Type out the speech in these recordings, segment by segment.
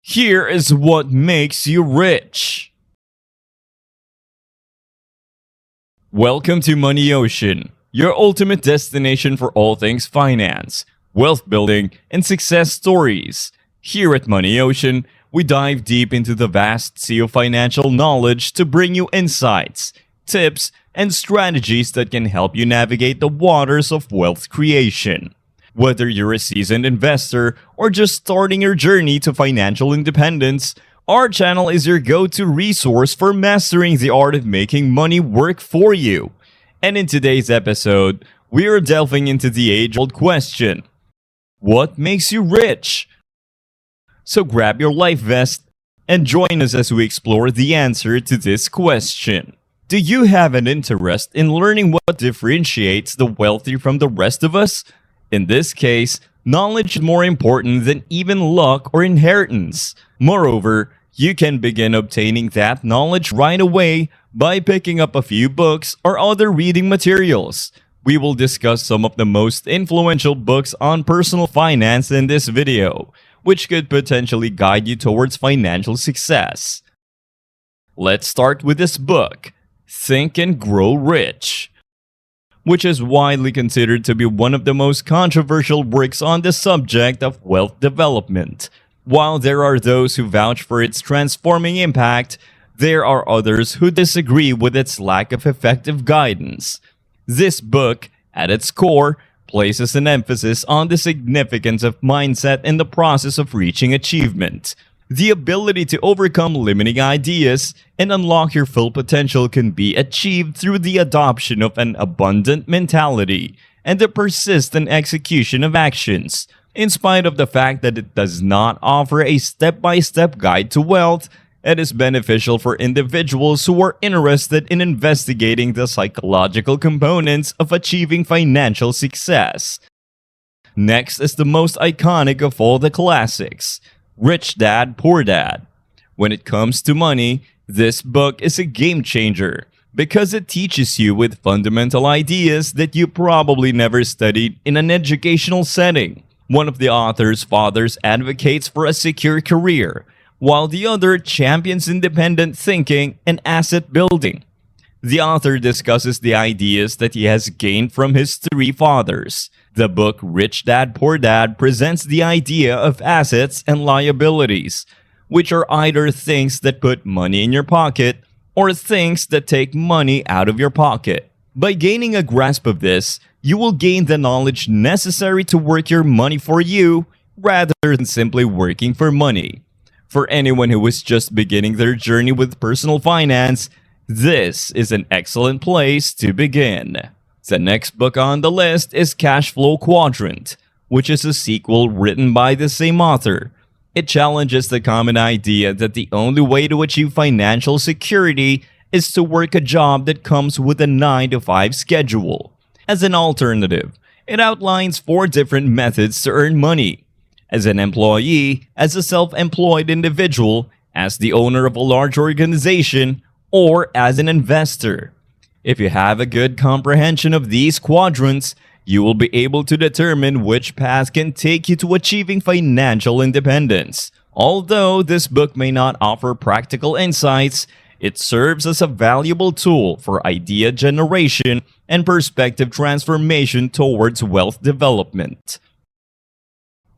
Here is what makes you rich. Welcome to Money Ocean, your ultimate destination for all things finance, wealth building, and success stories. Here at Money Ocean, we dive deep into the vast sea of financial knowledge to bring you insights, tips, and strategies that can help you navigate the waters of wealth creation. Whether you're a seasoned investor or just starting your journey to financial independence, our channel is your go-to resource for mastering the art of making money work for you. And in today's episode, we are delving into the age-old question: what makes you rich? So grab your life vest and join us as we explore the answer to this question. Do you have an interest in learning what differentiates the wealthy from the rest of us? In this case, knowledge is more important than even luck or inheritance. Moreover, you can begin obtaining that knowledge right away by picking up a few books or other reading materials. We will discuss some of the most influential books on personal finance in this video, which could potentially guide you towards financial success. Let's start with this book, Think and Grow Rich, which is widely considered to be one of the most controversial works on the subject of wealth development. While there are those who vouch for its transforming impact, there are others who disagree with its lack of effective guidance. This book, at its core, places an emphasis on the significance of mindset in the process of reaching achievement. The ability to overcome limiting ideas and unlock your full potential can be achieved through the adoption of an abundant mentality and the persistent execution of actions. In spite of the fact that it does not offer a step-by-step guide to wealth, it is beneficial for individuals who are interested in investigating the psychological components of achieving financial success. Next is the most iconic of all the classics, Rich Dad, Poor Dad. When it comes to money, this book is a game changer because it teaches you with fundamental ideas that you probably never studied in an educational setting. One of the author's fathers advocates for a secure career, while the other champions independent thinking and asset building. The author discusses the ideas that he has gained from his three fathers. The book Rich Dad Poor Dad presents the idea of assets and liabilities, which are either things that put money in your pocket or things that take money out of your pocket. By gaining a grasp of this, you will gain the knowledge necessary to work your money for you rather than simply working for money. For anyone who is just beginning their journey with personal finance, this is an excellent place to begin. The next book on the list is Cash Flow Quadrant, which is a sequel written by the same author. It challenges the common idea that the only way to achieve financial security is to work a job that comes with a 9-to-5 schedule. As an alternative, it outlines 4 different methods to earn money: as an employee, as a self-employed individual, as the owner of a large organization, or as an investor. If you have a good comprehension of these quadrants, you will be able to determine which path can take you to achieving financial independence. Although this book may not offer practical insights, it serves as a valuable tool for idea generation and perspective transformation towards wealth development.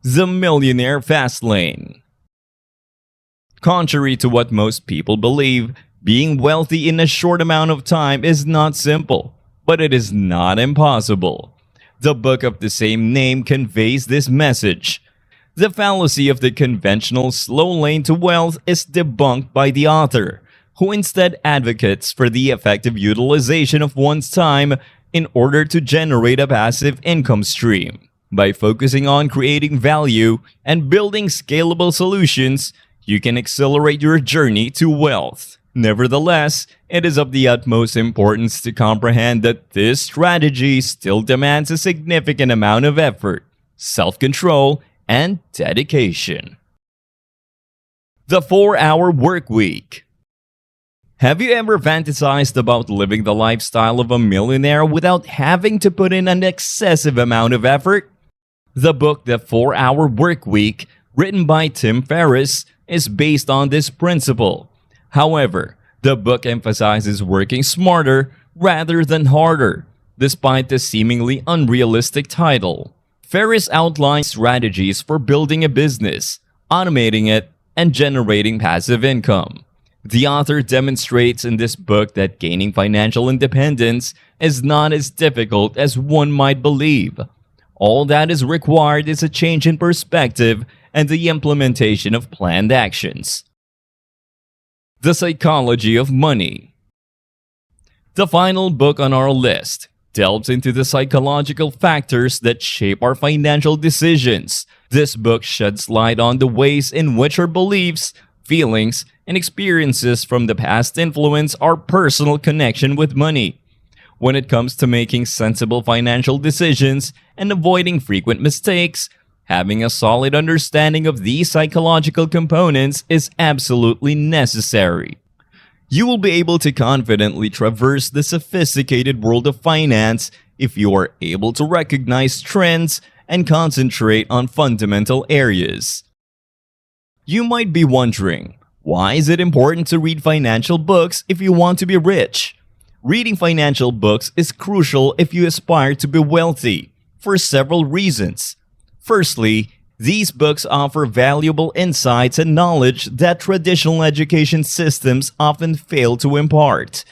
The Millionaire Fastlane. Contrary to what most people believe, being wealthy in a short amount of time is not simple, but it is not impossible. The book of the same name conveys this message. The fallacy of the conventional slow lane to wealth is debunked by the author, who instead advocates for the effective utilization of one's time in order to generate a passive income stream. By focusing on creating value and building scalable solutions, you can accelerate your journey to wealth. Nevertheless, it is of the utmost importance to comprehend that this strategy still demands a significant amount of effort, self-control, and dedication. The 4-Hour Workweek. Have you ever fantasized about living the lifestyle of a millionaire without having to put in an excessive amount of effort? The book The 4-Hour Workweek written by Tim Ferriss, is based on this principle. However, the book emphasizes working smarter rather than harder, despite the seemingly unrealistic title. Ferriss outlines strategies for building a business, automating it, and generating passive income. The author demonstrates in this book that gaining financial independence is not as difficult as one might believe. All that is required is a change in perspective and the implementation of planned actions. The Psychology of Money. The final book on our list delves into the psychological factors that shape our financial decisions. This book sheds light on the ways in which our beliefs, feelings, and experiences from the past influence our personal connection with money. When it comes to making sensible financial decisions and avoiding frequent mistakes, having a solid understanding of these psychological components is absolutely necessary. You will be able to confidently traverse the sophisticated world of finance if you are able to recognize trends and concentrate on fundamental areas. You might be wondering, why is it important to read financial books if you want to be rich? Reading financial books is crucial if you aspire to be wealthy, for several reasons. Firstly, these books offer valuable insights and knowledge that traditional education systems often fail to impart.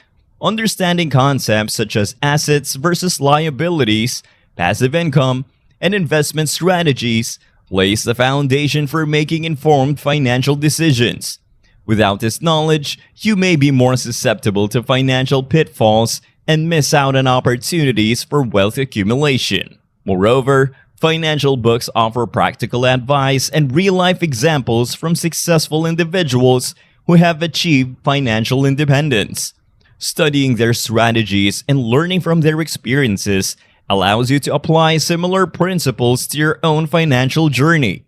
Understanding concepts such as assets versus liabilities, passive income, and investment strategies lays the foundation for making informed financial decisions. Without this knowledge, you may be more susceptible to financial pitfalls and miss out on opportunities for wealth accumulation. Moreover, financial books offer practical advice and real-life examples from successful individuals who have achieved financial independence. Studying their strategies and learning from their experiences allows you to apply similar principles to your own financial journey.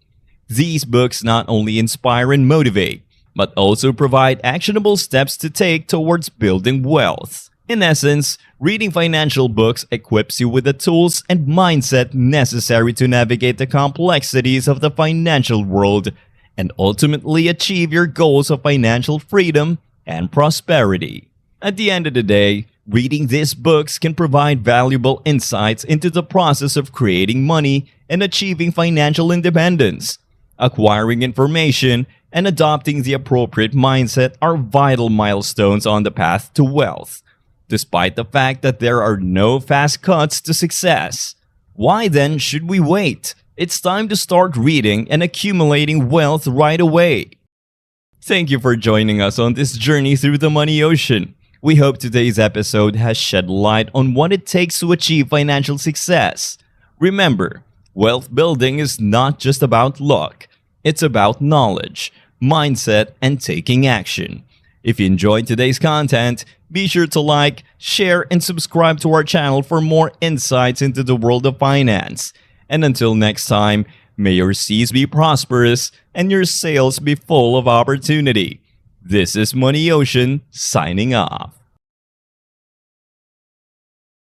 These books not only inspire and motivate, but also provide actionable steps to take towards building wealth. In essence, reading financial books equips you with the tools and mindset necessary to navigate the complexities of the financial world and ultimately achieve your goals of financial freedom and prosperity. At the end of the day, reading these books can provide valuable insights into the process of creating money and achieving financial independence. Acquiring information and adopting the appropriate mindset are vital milestones on the path to wealth, despite the fact that there are no fast cuts to success. Why then should we wait? It's time to start reading and accumulating wealth right away. Thank you for joining us on this journey through the money ocean. We hope today's episode has shed light on what it takes to achieve financial success. Remember, wealth building is not just about luck. It's about knowledge, mindset, and taking action. If you enjoyed today's content, be sure to like, share, and subscribe to our channel for more insights into the world of finance. And until next time, may your seas be prosperous and your sails be full of opportunity. This is Money Ocean signing off.